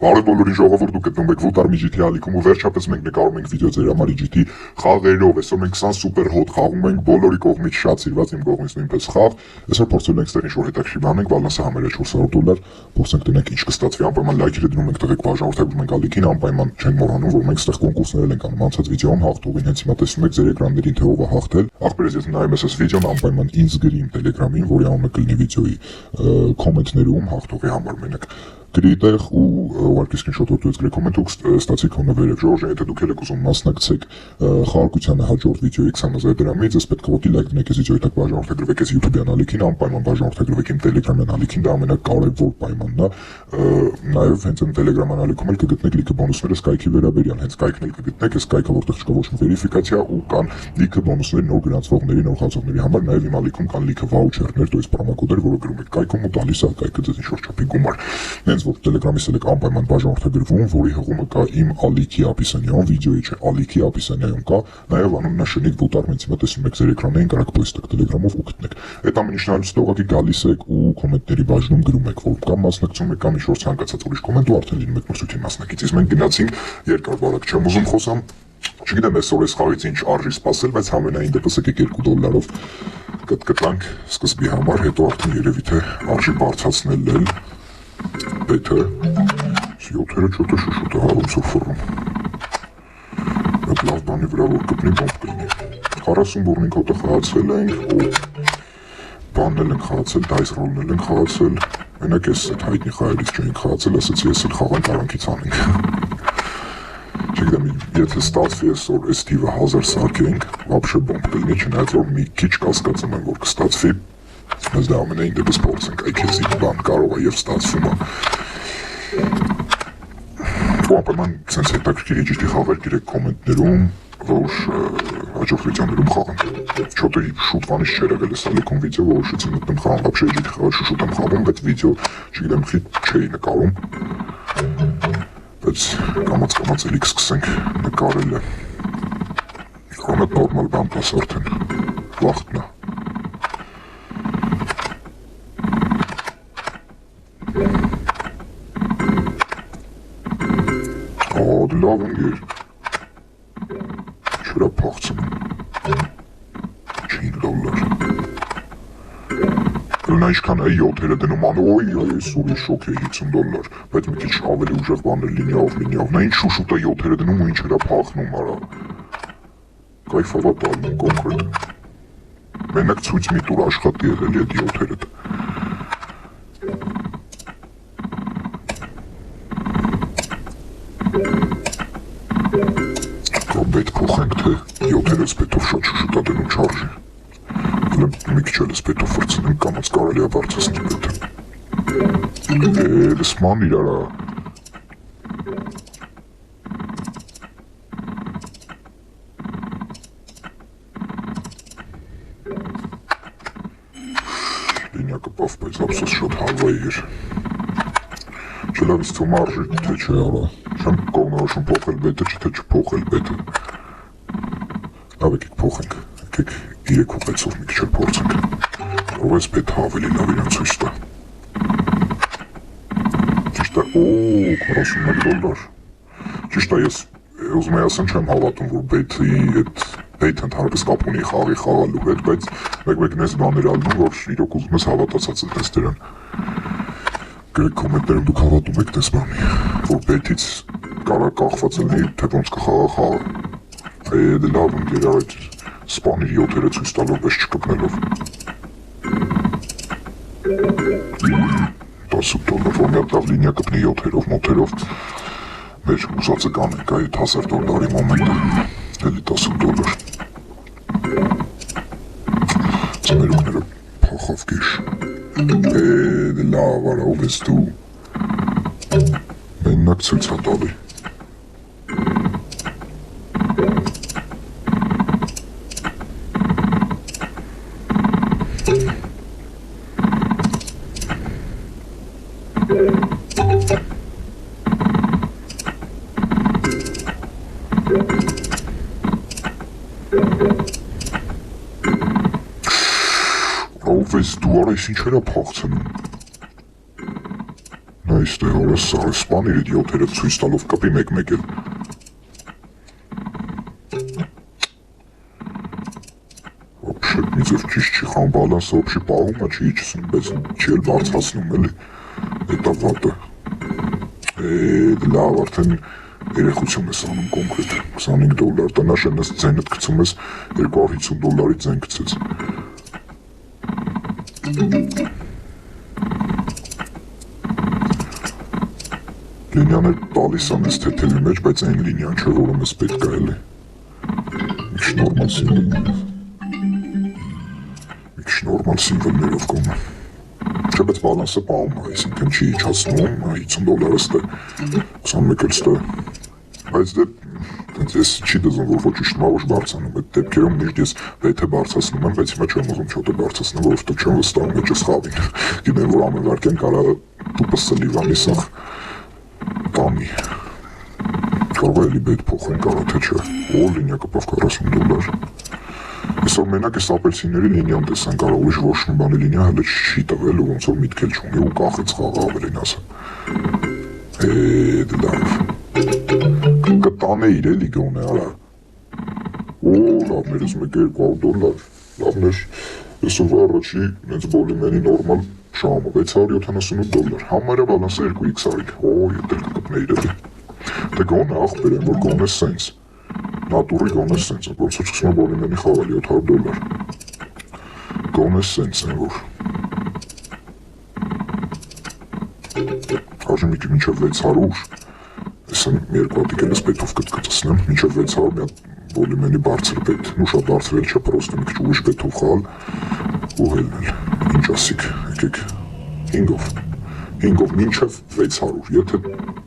Բարև բոլորին ժողովուրդ, դուք գտնում եք Վուտար Միջիթի ալիքում ու վերջապես մենք նկարում ենք վիդեո ձեր համար Իջիթի խաղերով։ Այսօր մենք 20 սուպեր հոտ խաղում ենք, բոլորի կողմից շատ սիրված, իմ կողմից նույնպես խաղ։ Այսօր փորձել ենք ստեղ ինչ-որ հետաքրքիր բան ենք, բալանսը համարյա $400, փորձենք տնենք ինչ կստացվի, անպայման լայքերը դնում ենք, տղեկ բաժանորդագրում ենք ալիքին, անպայման չենք մոռանում, որ մենք ստեղ կոնկուրսներ ենք անում, անցած վիդեոում հաղթողին հենց հիմա տեսնում եք ձեր էկրաններին թե ով է հաղթել։ Ախպերս ես նայում ես այս վիդեոն, անպայման ինձ գրի իմ Telegram-ին, որի անունը կլինի վիդեոյի կոմենտներում հաղթողի համար մենակ գրի տեղ ու ուղարկի սկրինշոտ որտուց գրեք կոմենտ ու ստացիք հոնը վերև Ժորժ, եթե դուք եք ուզում մասնակցեք խաղարկությանը հաջորդ վիդեոյի 20,000 դրամից, ես պետք է ոքի լայք դնեք այս վիդեոյի տակ բաժանորդագրվեք այս YouTube-յան ալիքին, անպայման բաժանորդագրվեք իմ Telegram-յան ալիքին, դա ամենակարևոր պայմանն է, նաև հենց այն Telegram-յան ալիքում էլ կգտնեք լիքը բոնուսները Skype-ի վերաբերյալ, հենց Skype-ն էլ կգտնեք, այս Skype-ը որտեղ չկա ոչ մի վերիֆիկացիա ու կան լիքը բոնուսներ նոր գրանցվողների, նոր խաղացողների համար, նաև իմ ալիքում կան լիքը վաուչերներ, то есть պրոմոկոդեր, որը գրում եք Skype-ում ու տալիս է Skype-ը ձեզ ինչ-որ չափի գումար։ Հենց որ Telegram-ից էլ անպայման բաժանորդագրվում, որի հղումը կա իմ ալիքի ապիսանյայում, վիդեոյի չէ, ալիքի ապիսանյայում կա, նաև անուննաշնիկ Վուտար, հենց հիմա տեսնում եք ձեր էկրաններին, կարող պոստեք Telegram-ով ու գտնեք։ Այդ ամեն ինչն այլուց ուղղակի գալիս եք ու կոմենտների բաժնում գրում եք, որ կամ մասնակցում եք, կամ ինչ-որ ցանկացած ուրիշ կոմենտ ու արդեն լինում եք մրցույթի մասնակից։ Իսկ մենք գնացինք երկար բարակ չեմ ուզում խոսամ, չգիտեմ այսօր այս խաղից ինչ արժի սպասել, բայց համենայն դեպս եկեք $2 կտկտանք սկզբի համար, հետո արդեն երևի թե արժի բարձրացնել էլ Բեթը 7-ը չոտը շուշուտը հարում սորֆորում Այդ լավ բանի վրա որ կպնի բոմբ կլինի 40 բուրնիկ հոտը խաղացել ենք ու բաննել ենք խաղացել, դայս ռոլնել ենք խաղացել մենակ ես այդ հայտնի խաղերից չենք խաղացել, ասացի ես էլ խաղանք արանքից անենք Չգիտեմ, եթե ստացվի այսօր այս թիվը 1000 սարքենք, վաբշե բոմբ կլինի, չնայած որ մի քիչ կասկածում եմ, որ կստացվի Մեզ դա ամենայն դեպս փորձենք, այ քեզ իմ բան կարող է և ստացվում է ու անպայման սենց հետաքրքիր Իջիթի խաղեր գրեք կոմենտներում, որ հաջորդ վիդեոներում խաղանք Չոտը շուտվանից չեր եղել ես ալիքում վիդեո, որոշեցի մտնում խաղանք, ապշե Իջիթի խաղեր շուտ եմ խաղում, բայց վիդեո, չգիտեմ, խիտ չէի նկարում Բայց կամաց էլի կսկսենք նկարելը Կարոն էտ նորմալ բան տաս արդեն, վաղթն է Լավ ընգեր Չուրա պաղցնում $5 Լնա ինչքան է 7-երը դնում ան Ոյ, այս ուրի շոկ է $50 Բայց մի քիչ ավելի ուժեղ բաներ լինյավ Նա ինչ շուշուտ է 7-երը դնում ու ինչ հրա պաղնում արա Կայֆավա տալնում կոնկրետ Մենակ ցույց մի տուր աշխատի եղել էդ 7-երդ Բետ փոխենք, թե 7-երս բետով շատ շուշուտա դնում չարժի մի քիչ էլ ես բետով վրցնենք կամաց կարելի է բարձրացնի բետը Էս ման իրարա Լինյակը պավ, բայց ապսոս շատ հավայի էր Չլավից թում արժի, թե չէ արա Չեմ կողնորոշում փոխել բետը, թե չփոխել բետը Լավ եկեք փոխենք, եկեք 3 ուղեցով մի քիչ էլ փորձենք Ով ես բետը ավելի լավ իրան ցույց տա Ճիշտ է, $41 Ճիշտ է, ես ուզում եմ ասեմ չեմ հավատում, որ բետի այդ բեթը ընդհանրապես կապ ունի խաղի խաղալու հետ, բայց մեկ-մեկ նես բաներ ալնում, որ իրոք ուզում ես հավատացած ես տես դրան Գրեք կոմենտներում դուք հավատում եք տես բանի, որ բետից կարա կախված լինի, թե ոնց կխաղա խաղը Դե լավ ընգեր այդ սպանիր 7-երը ցույց տալով, պես չկպնելով $10, որ մի հատ լավ լինյա կպնի 7-երով, մոթերով Մեր ուզածը կանենք այդ $1000-ի մոմենտը, էլի $10 Ծմերուկները փախավ կեշ Դե լավ արա, ով ես դու Մեննակ ցույց հատալի Ով ես դու արա ես ինչ երա պաղցնում այստեղ օրս սարը սպան իր իդիոտերը ցույց տալով կպի մեկ-մեկ էլ։ Вообще, մի ձև ճիշտ չի խան բալանսը вообще պահում է, չի իջսնում, բայց չի էլ բարձրացնում էլի, հետա վատը, լավ արդեն երեխություն ես անում կոնկրետ, 25 դոլար, տնաշեն ես ձենդ գցում ես, 250 դոլարի ձեն գցեց։ Լինյաներ տալիս են ես թեթելի մեջ, բայց այն լինյան չէ, որում ես պետք է էլի, միչ նորմալ սիմվոլներով, միչ նորմալ սիմվոլներով կոմը, չէ բայց բալանսը պահում է, այսինքն չի իջացնում, 50 դոլար ստե, 21 էլ ստե, բայց դե ես չի դզում, որ ոչ իշտ մավուշ բարձանում, այդ դեպքերում միշտ ես պետ է բարձացնում եմ, բայց հիմա չեմ ուզում չոտ է բարձացնում, որովհետև չեմ վստահում մեջ ես խավին, գիտեմ, որ ամեն վարկեն կարա տուպը սլիվանի սաղ տանի, կարող է էլի բետ փոխեն կարա թե չէ, օ լինյա կպավ 40 դոլար, այսօր մենակ ես ապելսինների լինյան տեսան, կարող ուրիշ ոչ մի բանի լինյա հələ չի տվել ու ոնց որ միտքել չունի ու կախեց խաղը ավելին ասեմ, լավ, կտանեիր էլի գոնե արա, օ լավներ ես մեկ 200 դոլար, լավներ, այսօրվա առաջի նենց բոլիմենի նորմալ շամը 678 դոլար, համարյա բալանսը 2x արիք, օ ետել կկպնեիր էլի, դե գոնե աղբեր եմ, որ գոնե սենց, նատուրի գոնե սենց, ոնց որ չկսմա բոլիմենի խաղալ 700 դոլար, գոնե սենց են որ, արժի մի մինչև 600, ես եմ երկու հատիկ էլ ես պետով կտկծնեմ, մինչև 600 մի հատ բոլիմենի բարձր պետ, ու շատ բարձր էլ չէ պրոստ եմ, քիչ ուժ պետով խաղալ ու հելնել, ինչ ասիք, եկեք 5-ով մինչև 600, եթե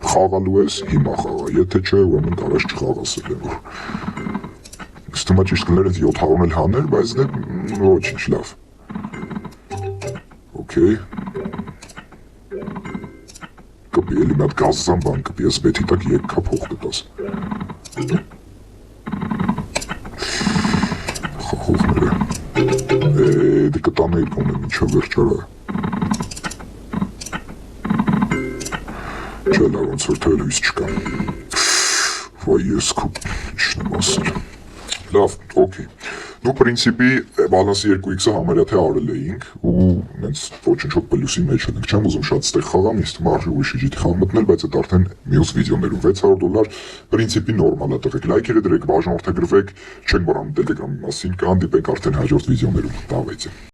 խաղալու ես հիմա խաղա, եթե չէ ուրեմն կարաս չխաղասել եմ որ ստիմա ճիշտ կներ ես 700 էլ հաներ, բայց դե ոչինչ լավ, օքեյ, կպի էլի մի հատ գազզան բան կպի, ես բեթի տակ եկ կա փող կտաս, խախողները, դե կտանեիր կոնե մինչև վերջարա, չէ լավ ոնց որ թելվիս չկա, վայ ես քո ինչն եմ ասել, լավ, օքեյ, դու պրինցիպի բալանսի 2x-ը համարյա թե արել էինք ու նենց ոչնչոտ պլյուսի մեջ ենք, չեմ ուզում շատ ստեղ խաղամ, ես թվում արժի ուրիշի ջիթի խաղ մտնել, բայց այդ արդեն մյուս վիդեոներում 600 դոլար պրինցիպի նորմալ է տղեկ, լայքերը դրեք, բաժանորդագրվեք, չենք մոռանում տելեգրամի մասին, կհանդիպենք արդեն հաջորդ վիդեոներում, տավեցը։